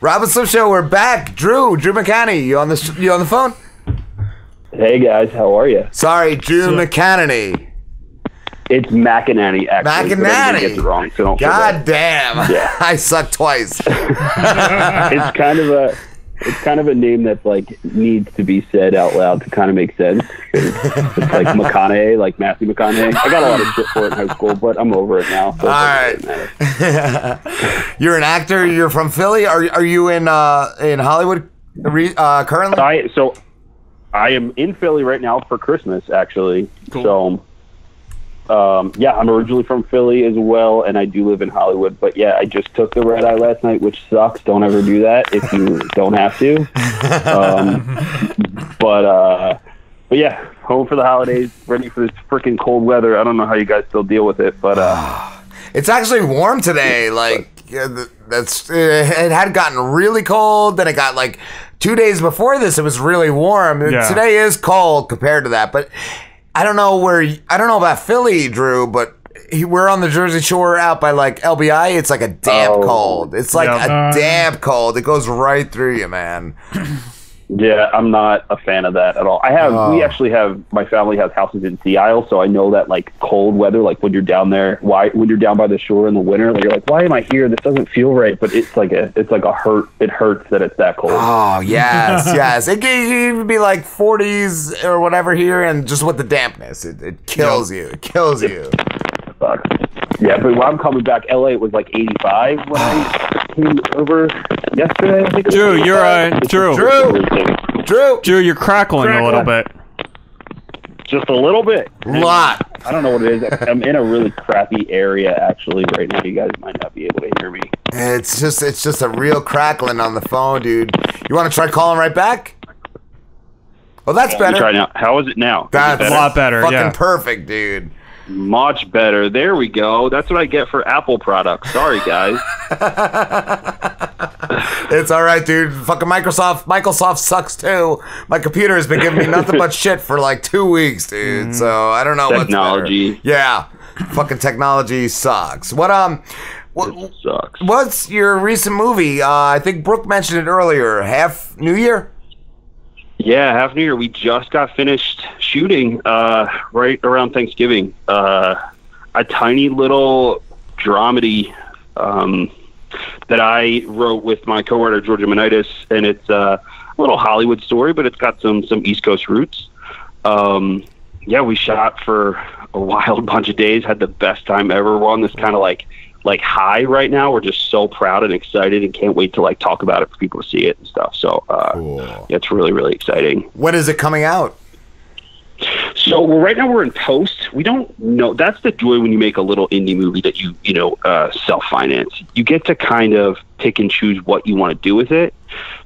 Robinson Show, we're back. Drew McAnany, you on the phone? Hey guys, how are you? Sorry, Drew McAnany. It's McAnany, actually. McAnany. Gets it wrong, so don't God damn. Yeah. I suck twice. It's kind of a name that like needs to be said out loud to kind of make sense. It's like McConaughey, like Matthew McConaughey. I got a lot of shit for it in high school, but I'm over it now. So all right. You're an actor. You're from Philly. Are you in Hollywood currently? I am in Philly right now for Christmas, actually. Cool. So, yeah, I'm originally from Philly as well, and I do live in Hollywood. But yeah, I just took the red eye last night, which sucks. Don't ever do that if you don't have to. But yeah, home for the holidays, ready for this freaking cold weather. I don't know how you guys still deal with it, but it's actually warm today. Like it had gotten really cold. Then it got like 2 days before this, it was really warm. Yeah. Today is cold compared to that, but I don't know about Philly, Drew, but we're on the Jersey Shore out by like LBI. It's like a damp cold. It's like a damp cold. It goes right through you, man. Yeah, I'm not a fan of that at all. We actually have, my family has houses in Sea Isle, so I know that like cold weather, like when you're down there, when you're down by the shore in the winter, like you're like, why am I here? This doesn't feel right. But it's like a hurt. It hurts that it's that cold. Oh yes, yes. It can even be like 40s or whatever here, and just with the dampness, it kills you. It kills you. Sucks. Yeah, but when I'm coming back, LA, it was like 85 when I came over yesterday. I think Drew, Drew, you're crackling a little bit. Just a little bit. Lot. I don't know what it is. I'm in a really crappy area actually right now. You guys might not be able to hear me. It's just a real crackling on the phone, dude. You want to try calling right back? Oh, that's better. Try now. How is it now? That's a lot better. Fucking perfect, dude. Much better. There we go. That's what I get for Apple products. Sorry, guys. It's all right, dude. Fucking Microsoft sucks too. My computer has been giving me nothing but shit for like 2 weeks, dude. So I don't know technology. What's better. Yeah, fucking technology sucks. What sucks. What's your recent movie? I think Brooke mentioned it earlier. Half New Year. Yeah, Half New Year. We just got finished shooting right around Thanksgiving. A tiny little dramedy that I wrote with my co-writer Georgia Menitis, and it's a little Hollywood story, but it's got some East Coast roots. Yeah, we shot for a wild bunch of days, had the best time ever. We're on this kind of like high right now. We're just so proud and excited and can't wait to like talk about it for people to see it and stuff. So cool. Yeah, it's really, really exciting. When is it coming out? So right now we're in post. We don't know. That's the joy when you make a little indie movie that you self-finance. You get to kind of pick and choose what you want to do with it.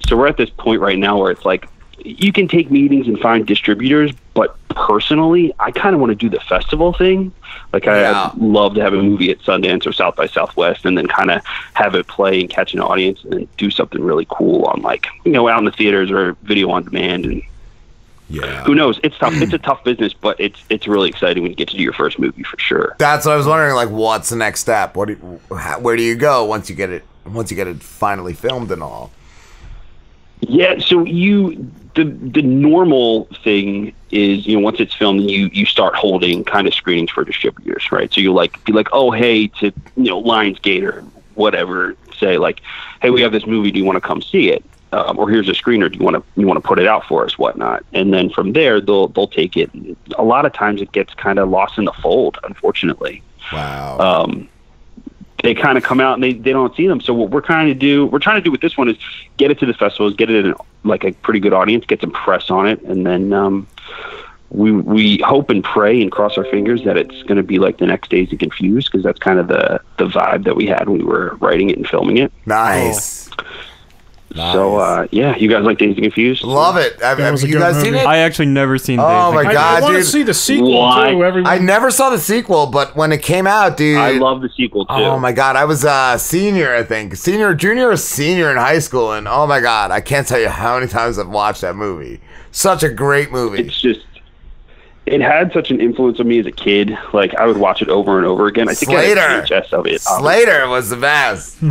So we're at this point right now where it's like you can take meetings and find distributors, but personally, I kind of want to do the festival thing. Like I'd love to have a movie at Sundance or South by Southwest and then kind of have it play and catch an audience and then do something really cool on like, out in the theaters or video on demand. And who knows? It's tough. It's a tough business, but it's really exciting when you get to do your first movie for sure. That's what I was wondering. Like, what's the next step? Where do you go once you get it finally filmed and all? Yeah. So the normal thing is, once it's filmed, you start holding kind of screenings for distributors, right? So you be like, oh, hey, to Lionsgate or whatever, say like, hey, we have this movie. Do you want to come see it? Or here's a screener. Do you want to put it out for us, whatnot? And then from there, they'll take it. A lot of times, it gets kind of lost in the fold, unfortunately. Wow. They kind of come out and they don't see them. So what we're trying to do with this one is get it to the festivals, get it in like a pretty good audience, get some press on it, and then we hope and pray and cross our fingers that it's going to be like the next Dazed Confused, because that's kind of the vibe that we had when we were writing it and filming it. Nice. Nice. So, yeah, you guys like Dazed Confused? Love it. Have you guys seen it? I actually never seen Dazed Oh, my God, I want to dude. see the sequel, too. Everyone. I never saw the sequel, but when it came out, dude. I love the sequel, too. Oh, my God. I was a senior, I think. Junior or senior in high school, and oh, my God. I can't tell you how many times I've watched that movie. Such a great movie. It's just... It had such an influence on me as a kid. Like, I would watch it over and over again. I think I had a VHS of it. Slater was the best.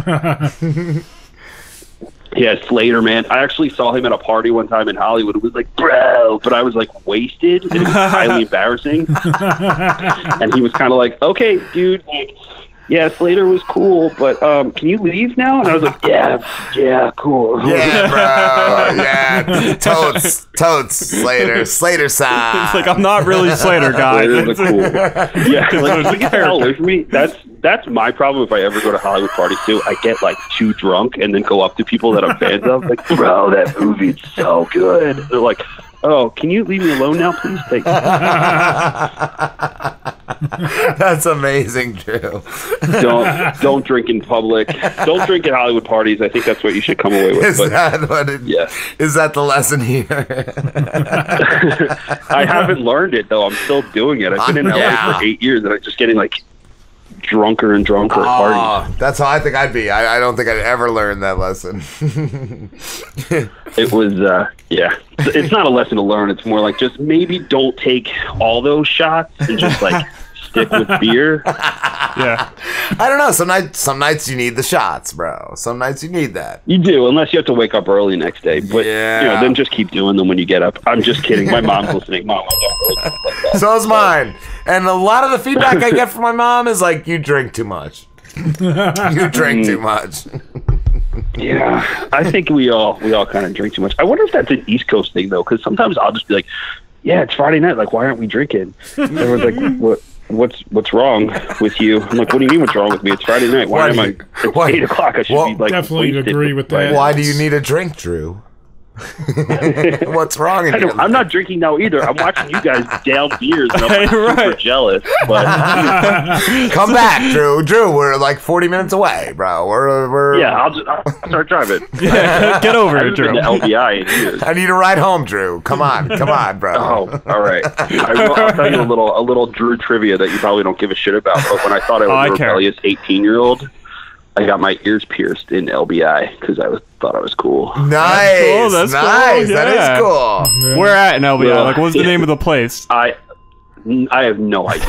Yeah, Slater, man. I actually saw him at a party one time in Hollywood. It was like, bro, but I was like wasted. And it was highly embarrassing. And he was kind of like, okay, dude, like, yeah, Slater was cool, but can you leave now? And I was like, yeah, cool. Yeah, bro. Yeah, totes, Slater sign. It's like, I'm not really Slater, guy. Slater's cool. Yeah, like, get the hell away from me. That's my problem if I ever go to Hollywood parties too. I get like too drunk and then go up to people that I'm fans of, like, bro, that movie's so good. They're like, oh, can you leave me alone now, please? Thank you. That's amazing, Drew. Don't drink in public. Don't drink at Hollywood parties. I think that's what you should come away with. Is that the lesson here? I haven't learned it though. I'm still doing it. I've been in LA for 8 years, and I'm just getting like drunker and drunker at parties. That's how I think I'd be. I don't think I'd ever learn that lesson. It was, it's not a lesson to learn. It's more like just maybe don't take all those shots and just like stick with beer. Yeah. I don't know. Some nights you need the shots, bro. Some nights you need that. You do, unless you have to wake up early next day. But then just keep doing them when you get up. I'm just kidding. My mom's listening. Mom, I don't really like that. So's mine. And a lot of the feedback I get from my mom is like, you drink too much. You drink too much. Yeah, I think we all kind of drink too much. I wonder if that's an East Coast thing though, because sometimes I'll just be like, "Yeah, it's Friday night. Like, why aren't we drinking?" Everyone's like, "What's wrong with you?" I'm like, "What do you mean? What's wrong with me? It's Friday night. Why am I? It's 8 o'clock. I should be like." Definitely agree with that. Why do you need a drink, Drew? What's wrong? I'm not drinking now either. I'm watching you guys down beers, and I'm super jealous. But come back, Drew. We're like 40 minutes away, bro. We're I'll start driving. Yeah, get over it, Drew. Been to LBI in years. I need a ride home, Drew. Come on, bro. Oh, all right. I'll tell you a little Drew trivia that you probably don't give a shit about. But when I thought I was a rebellious 18-year-old. I got my ears pierced in LBI because I thought I was cool. Nice. That's cool. Nice. Yeah. That is cool. Yeah. Where at in LBI? Like, what's the name of the place? I have no idea.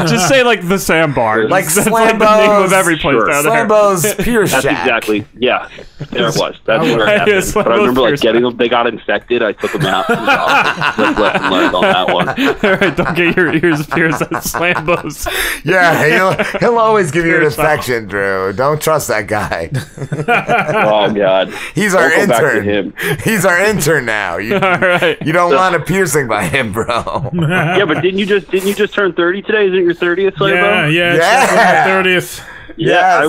Just say like the Sandbar. Like that's like the name of every place down there. Slambo's Pierce Shack. That's exactly. Yeah, there it was. That's where it happened. But I remember like getting them. They got infected. I took them out. Just lesson learned on that one. All right, don't get your ears pierced at Slambo's. Yeah, he'll always give you an infection, Drew. Don't trust that guy. Oh God, he's our intern. He's our intern now. You don't want a piercing by him, bro. Yeah, but didn't you just turn 30 today? Isn't it your 30th, Slavo? Yeah. 30th. Yeah,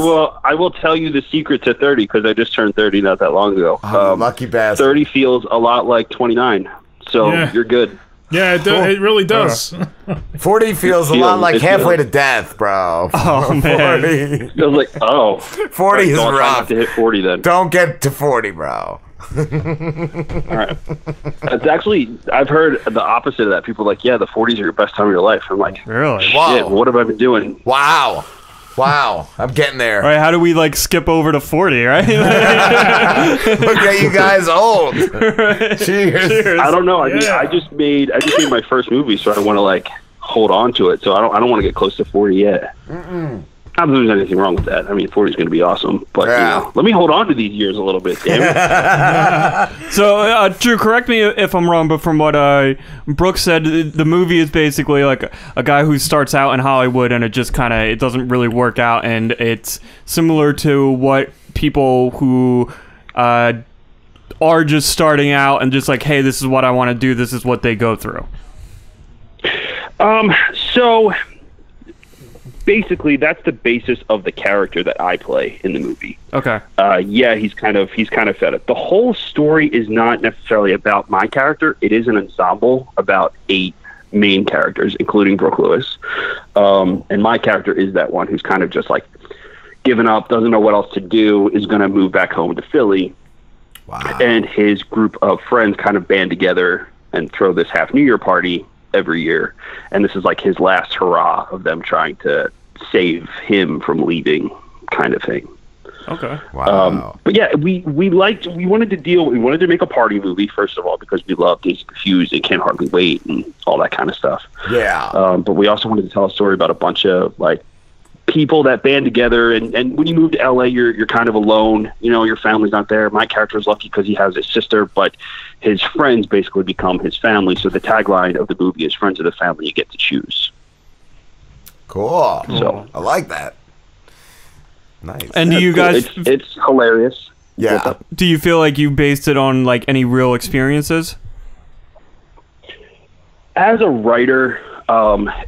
I will tell you the secret to 30 because I just turned 30 not that long ago. Lucky bastard. 30 feels a lot like 29 , so you're good. Yeah, it really does. 40 feels a lot like halfway to death, bro. Oh, man. 40 feels like 40 is rough. Not to hit 40 then. Don't get to 40, bro. All right. It's actually, I've heard the opposite of that. People are like, the 40s are your best time of your life. I'm like, really? Shit, what have I been doing? Wow, I'm getting there. All right, how do we like skip over to 40, right? Look at you guys old. Right. Cheers. I don't know. I mean, I just made my first movie, so I want to like hold on to it. So I don't want to get close to 40 yet. Not that there's anything wrong with that. I mean, 40 is going to be awesome, but let me hold on to these years a little bit, damn it. So, Drew, correct me if I'm wrong, but from what Brooke said, the movie is basically like a guy who starts out in Hollywood and it doesn't really work out, and it's similar to what people who are just starting out and just like, hey, this is what I want to do, this is what they go through. So basically that's the basis of the character that I play in the movie. Okay. He's kind of fed up. The whole story is not necessarily about my character. It is an ensemble about 8 main characters, including Brooke Lewis. And my character is that one who's kind of just like given up, doesn't know what else to do, is going to move back home to Philly. Wow. And his group of friends kind of band together and throw this half New Year party every year, and this is like his last hurrah of them trying to save him from leaving, kind of thing. Okay. Wow. But yeah, we wanted to make a party movie first of all because we love Dazed Confused and Can't Hardly Wait and all that kind of stuff. Yeah. But we also wanted to tell a story about a bunch of like people that band together, and when you move to LA, you're kind of alone. You know, your family's not there. My character's lucky because he has his sister, but his friends basically become his family. So the tagline of the movie is "Friends of the family you get to choose." Cool. So I like that. Nice. And do you guys? It's hilarious. Yeah. Do you feel like you based it on like any real experiences? As a writer,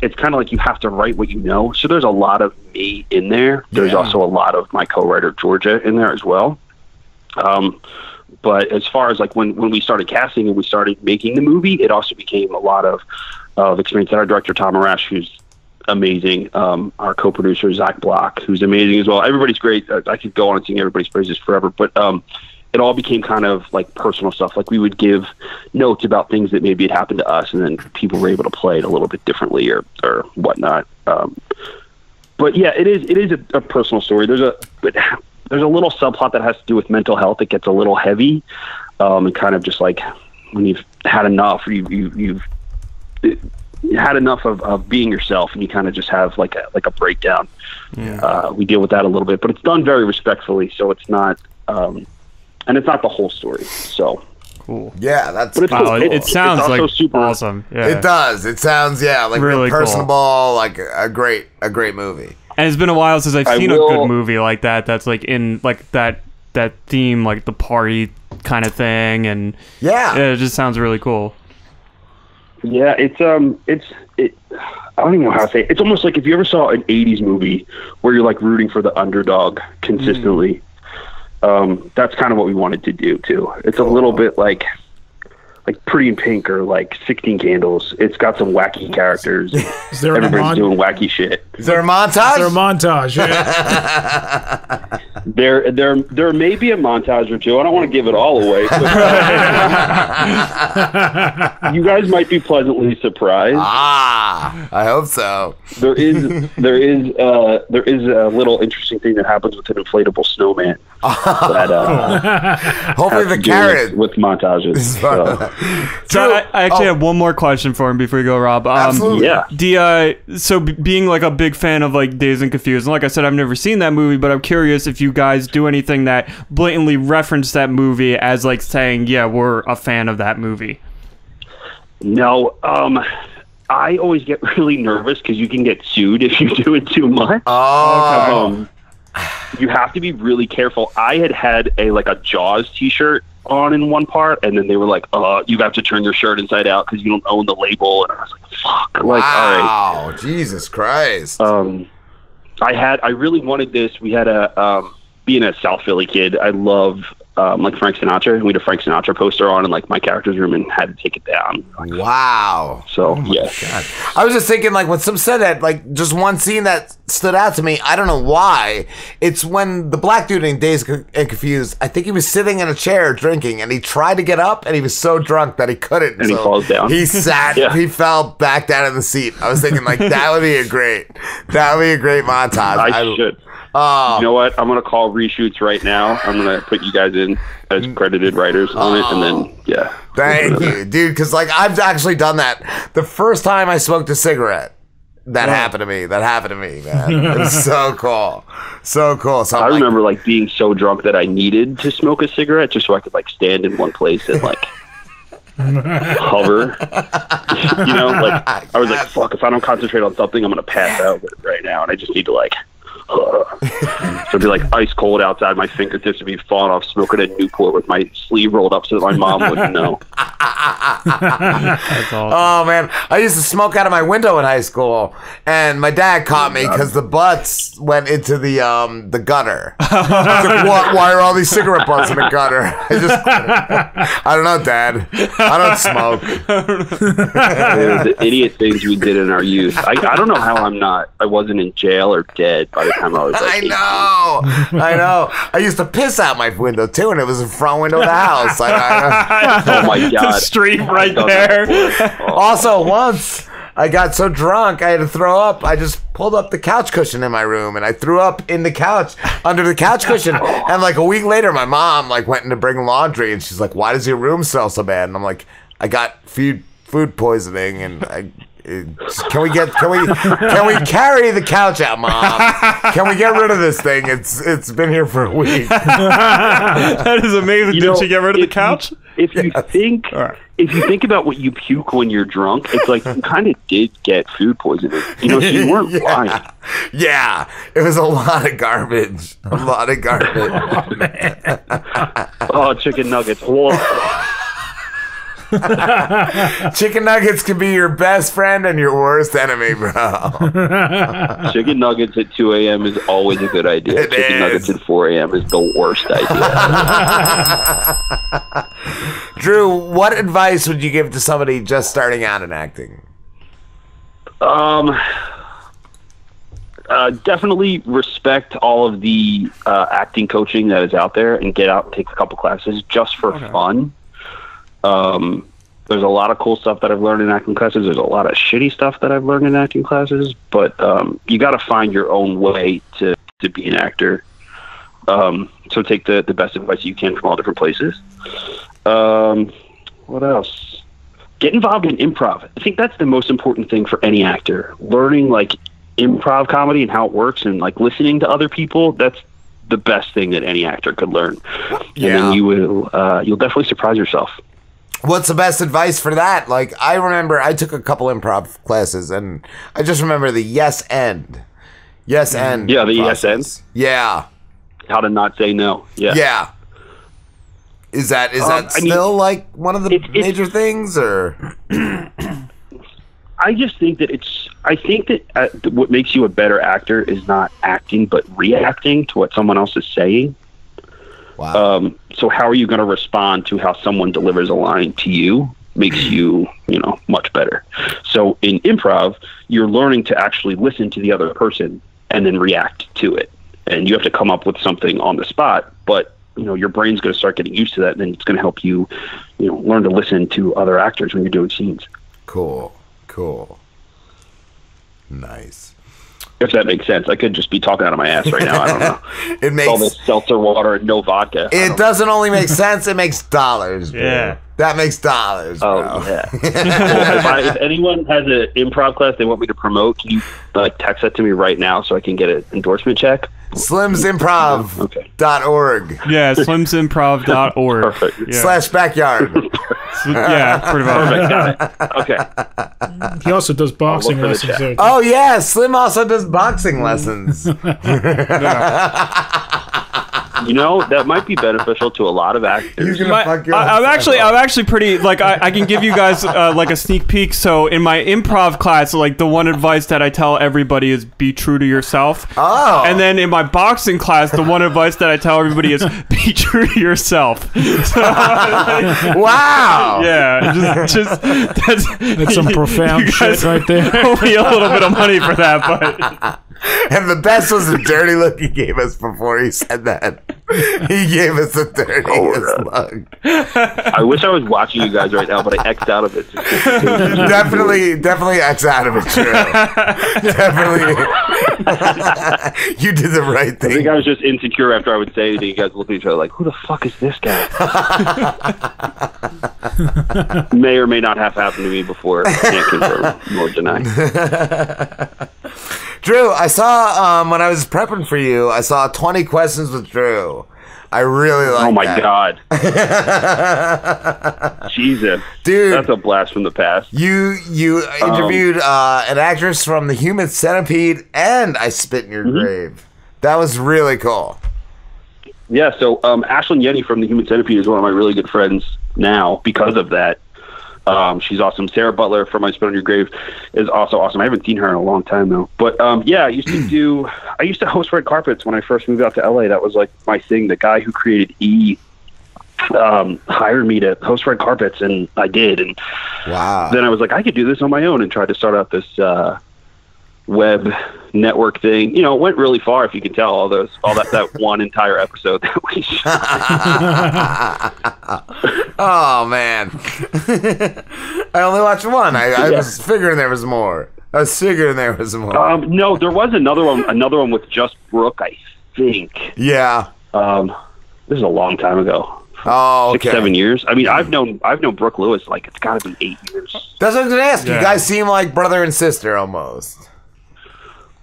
it's kind of like you have to write what you know. So there's a lot of me in there. There's also a lot of my co-writer Georgia in there as well. But as far as like when we started casting and we started making the movie, it also became a lot of experience. Our director Tom Arash, who's amazing. Our co-producer Zach Block, who's amazing as well. Everybody's great. I could go on and sing everybody's praises forever, but it all became kind of like personal stuff. Like we would give notes about things that maybe had happened to us, and then people were able to play it a little bit differently or whatnot. But yeah, it is a personal story. There's a little subplot that has to do with mental health. It gets a little heavy, and kind of just like when you've had enough, you've had enough of being yourself, and you kind of just have like a breakdown. Yeah. We deal with that a little bit, but it's done very respectfully, so it's not. And it's not the whole story, so cool. Yeah, that's. But it's cool. It sounds it's like super awesome. Yeah, it does. It sounds like really personable, cool. like a great movie. And it's been a while since I've seen a good movie like that. That's like in like that theme, like the party kind of thing, and it just sounds really cool. Yeah, it's I don't even know how to say it. It's almost like if you ever saw an 80s movie where you're like rooting for the underdog consistently. That's kind of what we wanted to do too. It's a little bit like Pretty in Pink or like 16 Candles. It's got some wacky characters. Is there everybody's doing wacky shit. Is there a montage? Is there a montage? Yeah. There may be a montage or two. I don't want to give it all away. But, you guys might be pleasantly surprised. I hope so. There is a little interesting thing that happens with an inflatable snowman. Hopefully the carrot with montages. So I actually have one more question for him before you go, Rob. Absolutely. Yeah. So being like a big fan of like Dazed and Confused, and like I said, I've never seen that movie, but I'm curious if you guys do anything that blatantly reference that movie as like saying, yeah, we're a fan of that movie. No, I always get really nervous because you can get sued if you do it too much. Oh. You have to be really careful. I had a Jaws t-shirt on in one part, and then they were like, you have to turn your shirt inside out because you don't own the label. And I was like, fuck. Like, wow. All right. Jesus Christ. I really wanted this. We had being a South Philly kid, I love like Frank Sinatra. We had a Frank Sinatra poster on in like my character's room and had to take it down. Wow. So God. I was just thinking, like, when some said that, like, just one scene that stood out to me, I don't know why. It's when the black dude in Dazed and Confused, I think he was sitting in a chair drinking, and he tried to get up, and he was so drunk that he couldn't. And so he falls down. He sat, he fell back down in the seat. I was thinking, like, that would be a great montage. I should. You know what? I'm going to call reshoots right now. I'm going to put you guys in as credited writers on it, and then, Thank you, dude, because, like, I've actually done that. The first time I smoked a cigarette, that happened to me, man. It was so cool. So cool. So I remember, like, being so drunk that I needed to smoke a cigarette just so I could, like, stand in one place and, like, hover. You know, like, I was like, fuck, if I don't concentrate on something, I'm going to pass out right now, and I just need to, like... So it'd be like ice cold outside. My fingertips would be falling off smoking a Newport with my sleeve rolled up so that my mom wouldn't know. That's awesome. Oh man, I used to smoke out of my window in high school, and my dad caught me because the butts went into the gutter. I was like, why are all these cigarette butts in the gutter? I don't know, Dad. I don't smoke. The idiot things we did in our youth. I don't know how I wasn't in jail or dead by the time I was like 18. I know. I used to piss out my window too, and it was the front window of the house. Oh my god. The street right there. Also, once I got so drunk I had to throw up. I just pulled up the couch cushion in my room and I threw up in the couch under the couch cushion. And like a week later, my mom like went in to bring laundry, and she's like, "Why does your room smell so bad?" And I'm like, "I got food poisoning, and Can we carry the couch out, Mom? Can we get rid of this thing? It's been here for a week. That is amazing. Did she get rid of the couch? If you think about what you puke when you're drunk, it's like you kind of did get food poisoning. So you weren't lying. Yeah, it was a lot of garbage. A lot of garbage. Oh, man. Oh, chicken nuggets. Whoa. Chicken nuggets can be your best friend and your worst enemy, bro. Chicken nuggets at 2 a.m. is always a good idea. Chicken nuggets at 4 a.m. is the worst idea. Drew, what advice would you give to somebody just starting out in acting? Definitely respect all of the acting coaching that is out there and get out and take a couple classes just for fun. There's a lot of cool stuff that I've learned in acting classes. There's a lot of shitty stuff that I've learned in acting classes, but you got to find your own way to be an actor. So take the best advice you can from all different places. What else? Get involved in improv. I think that's the most important thing for any actor. Learning like improv comedy and how it works, and like listening to other people. That's the best thing that any actor could learn. Yeah. And then you'll definitely surprise yourself. What's the best advice for that? Like, I remember I took a couple improv classes, and I just remember the yes and. Yes and. Yeah, the process. yes and. Yeah. How to not say no. Yeah. Yeah. Is that still like one of the major things, or? I just think that what makes you a better actor is not acting, but reacting to what someone else is saying. Wow. So how are you going to respond to how someone delivers a line to you makes you, much better. So in improv, you're learning to actually listen to the other person and then react to it. And you have to come up with something on the spot, but your brain's going to start getting used to that, and then it's going to help you, learn to listen to other actors when you're doing scenes. Cool. Nice. If that makes sense. I could just be talking out of my ass right now. I don't know. It makes all this seltzer water and no vodka. It doesn't only make sense, it makes dollars, bro. Yeah. That makes dollars, bro. Oh, yeah. If anyone has an improv class they want me to promote, can you text that to me right now so I can get an endorsement check? Slimsimprov.org. Yeah, slimsimprov.org. Perfect. Yeah. /backyard. Yeah, pretty much. Perfect. Got it. Okay. He also does boxing lessons there. Oh, yeah. Slim also does boxing lessons. That might be beneficial to a lot of actors. I'm actually pretty, I can give you guys a sneak peek. So in my improv class, the one advice that I tell everybody is be true to yourself. Oh. And then in my boxing class, the one advice that I tell everybody is be true to yourself. So, wow. Yeah. Just that's some profound shit right there. Owe me a little bit of money for that, but. And the best was the dirty look he gave us before he said that. He gave us the dirtiest look. I wish I was watching you guys right now, but I X'd out of it. Definitely X out of it, Drew. Definitely. You did the right thing. I think I was just insecure after I would say anything. You guys look at each other like, who the fuck is this guy? May or may not have happened to me before. Can't confirm nor deny. Drew, I saw when I was prepping for you, I saw 20 questions with Drew. I really like that. Oh my God. Jesus. Dude. That's a blast from the past. You interviewed an actress from The Human Centipede and I Spit in Your Grave. That was really cool. Yeah, so Ashlyn Yenny from The Human Centipede is one of my really good friends now because of that. She's awesome. Sarah Butler from I Spit on Your Grave is also awesome. I haven't seen her in a long time though. But yeah, I used to host red carpets when I first moved out to LA. That was like my thing. The guy who created E hired me to host red carpets, and I did. And wow. Then I was like, I could do this on my own, and tried to start out this web network thing. It went really far, if you can tell, all that one entire episode that we shot. Oh man. I only watched one. I was figuring there was more. No, there was another one with just Brooke, I think. Yeah. This is a long time ago. Oh, okay. 6-7 years. I mean, I've known Brooke Lewis like it's got to be 8 years. That's what I was gonna ask. Yeah. You guys seem like brother and sister almost.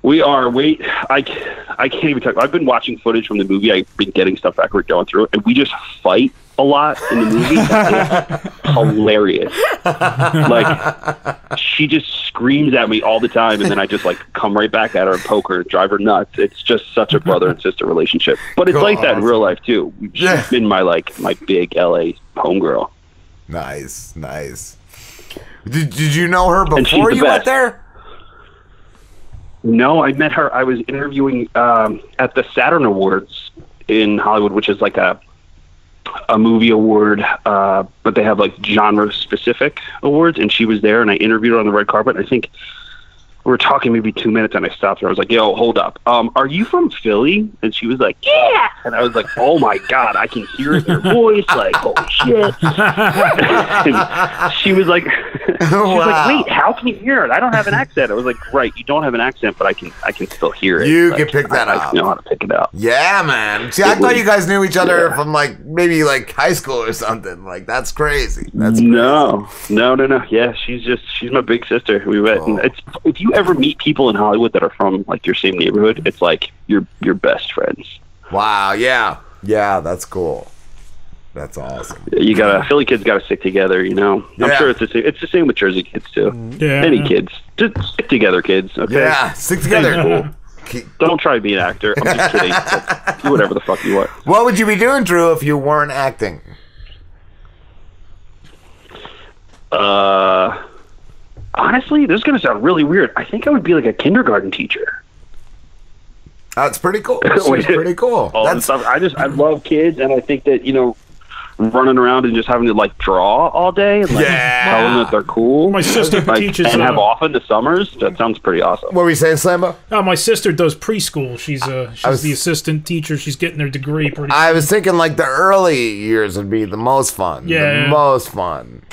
We are. Wait, I can't even talk. I've been watching footage from the movie. I've been getting stuff back. We're going through it, and we just fight a lot in the movie. It's hilarious. Like, she just screams at me all the time, and then I just like come right back at her and poke her and drive her nuts. It's just such a brother and sister relationship. But it's like that in real life too. She's been my big LA homegirl. Nice. Did you know her before you went there? No, I met her. I was interviewing at the Saturn Awards in Hollywood, which is like a movie award, but they have like genre specific awards, and she was there, and I interviewed her on the red carpet. And I think we were talking maybe 2 minutes, and I stopped her. I was like, "Yo, hold up. Are you from Philly?" And she was like, "Yeah." And I was like, "Oh my God, I can hear it in her voice. Like, holy shit." And she was like, "Wait, how can you hear it? I don't have an accent." I was like, "Right, you don't have an accent, but I can still hear it. You can pick that up. I know how to pick it up." Yeah, man. See, I thought you guys knew each other from like maybe like high school or something. Like, that's crazy. That's crazy. No. Yeah, she's my big sister. We met. And it's, if you ever meet people in Hollywood that are from like your same neighborhood, it's like your best friends. Wow. Yeah, that's cool. That's awesome. Philly kids gotta stick together, you know. I'm sure it's the same with Jersey kids too. Yeah. Any kids, just stick together, kids. Okay. Yeah, stick together. Don't try to be an actor. I'm just kidding. Do whatever the fuck you want. What would you be doing, Drew, if you weren't acting? Honestly, this is gonna sound really weird. I think I would be like a kindergarten teacher. That's pretty cool. That's pretty cool. I love kids, and I think that, you know, running around and just having to like draw all day and like tell them that they're cool. My sister teaches and have off in the summers. That sounds pretty awesome. What were you saying, Slambo? My sister does preschool. She's the assistant teacher. She's getting her degree pretty soon. I was thinking like the early years would be the most fun. Yeah. The most fun.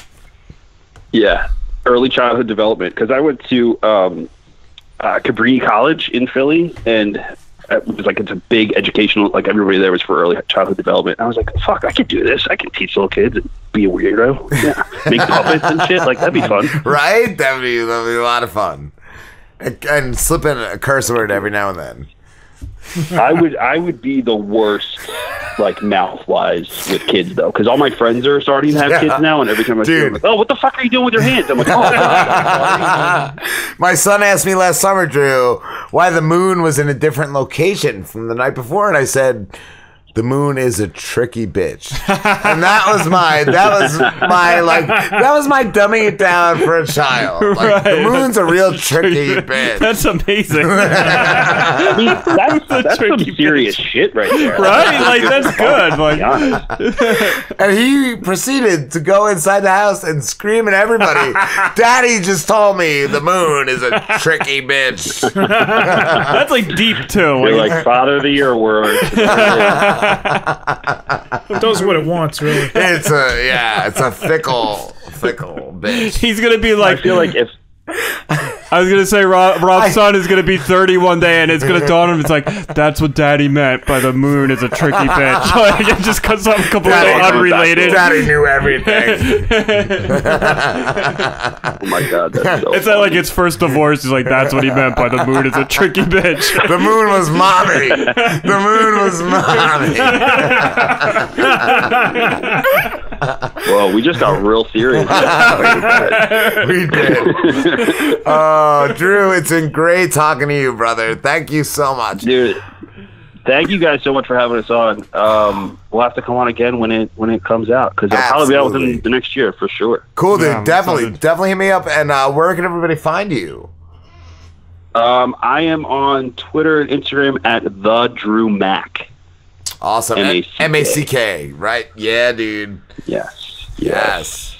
Yeah. Early childhood development, because I went to Cabrini College in Philly, and it was like, it's a big educational, like everybody there was for early childhood development. And I was like, fuck, I could do this. I could teach little kids and be a weirdo. Yeah, make puppets and shit. Like, that'd be fun. Right? That'd be a lot of fun. And slip in a curse word every now and then. I would be the worst, like, mouth-wise with kids, though, because all my friends are starting to have kids now, and every time I see them, like, "Oh, what the fuck are you doing with your hands?" I'm like, "Oh." My son asked me last summer, Drew, why the moon was in a different location from the night before, and I said, the moon is a tricky bitch. And that was my dumbing it down for a child. Like, the moon's a real tricky bitch. That's amazing. I mean, that's some serious shit right there. Right? Like, that's good. Like, and he proceeded to go inside the house and scream at everybody, "Daddy just told me the moon is a tricky bitch." that's like deep too. You're like Father of the Year word. It does what it wants, really. It's a fickle bitch. He's gonna be like, I feel like if I was gonna say Rob's son is gonna be 30 one day, and it's gonna dawn on him. It's like, that's what Daddy meant by the moon is a tricky bitch. Like, it just comes up completely unrelated. Daddy knew everything. Oh my God, that's so it's not like his first divorce. He's like, that's what he meant by the moon is a tricky bitch. The moon was mommy. The moon was mommy. Well, we just got real serious. We did. Oh, Drew, it's been great talking to you, brother. Thank you so much, dude. Thank you guys so much for having us on. We'll have to come on again when it comes out, because it'll probably be out within the next year for sure. Cool, dude. Yeah, definitely hit me up. And where can everybody find you? I am on Twitter and Instagram at the Drew Mac. Awesome. MACK, right? Yeah, dude. Yes.